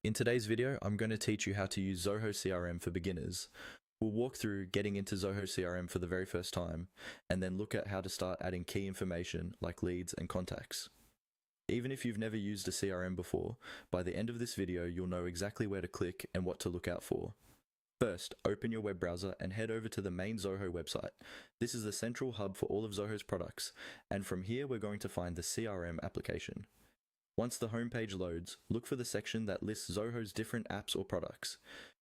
In today's video, I'm going to teach you how to use Zoho CRM for beginners. We'll walk through getting into Zoho CRM for the very first time, and then look at how to start adding key information like leads and contacts. Even if you've never used a CRM before, by the end of this video, you'll know exactly where to click and what to look out for. First, open your web browser and head over to the main Zoho website. This is the central hub for all of Zoho's products, and from here we're going to find the CRM application. Once the homepage loads, look for the section that lists Zoho's different apps or products.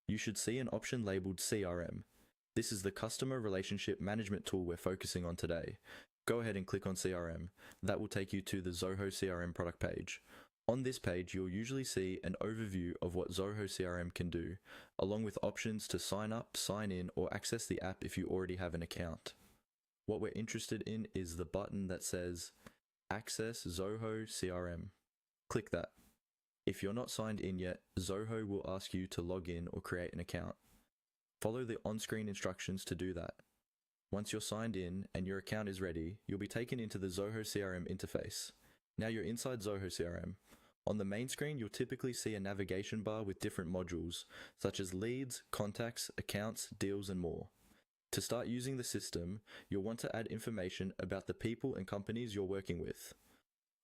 You should see an option labeled CRM. This is the customer relationship management tool we're focusing on today. Go ahead and click on CRM. That will take you to the Zoho CRM product page. On this page, you'll usually see an overview of what Zoho CRM can do, along with options to sign up, sign in, or access the app if you already have an account. What we're interested in is the button that says Access Zoho CRM. Click that. If you're not signed in yet, Zoho will ask you to log in or create an account. Follow the on-screen instructions to do that. Once you're signed in and your account is ready, you'll be taken into the Zoho CRM interface. Now you're inside Zoho CRM. On the main screen, you'll typically see a navigation bar with different modules, such as leads, contacts, accounts, deals, and more. To start using the system, you'll want to add information about the people and companies you're working with.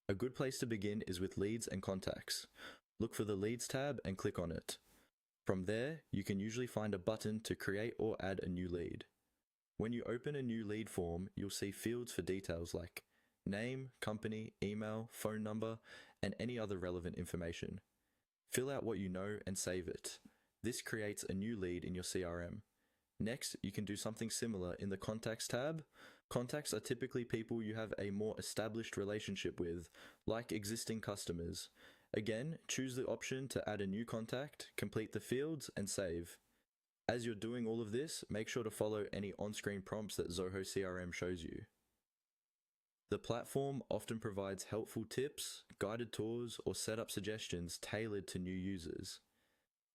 A good place to begin is with leads and contacts. Look for the Leads tab and click on it. From there, you can usually find a button to create or add a new lead. When you open a new lead form, you'll see fields for details like name, company, email, phone number, and any other relevant information. Fill out what you know and save it. This creates a new lead in your CRM. Next, you can do something similar in the Contacts tab. Contacts are typically people you have a more established relationship with, like existing customers. Again, choose the option to add a new contact, complete the fields, and save. As you're doing all of this, make sure to follow any on-screen prompts that Zoho CRM shows you. The platform often provides helpful tips, guided tours, or setup suggestions tailored to new users.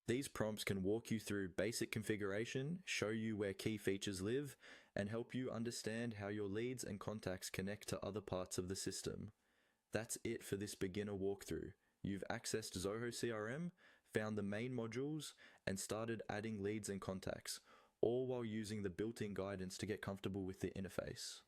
These prompts can walk you through basic configuration, show you where key features live, and help you understand how your leads and contacts connect to other parts of the system. That's it for this beginner walkthrough. You've accessed Zoho CRM, found the main modules, and started adding leads and contacts, all while using the built-in guidance to get comfortable with the interface.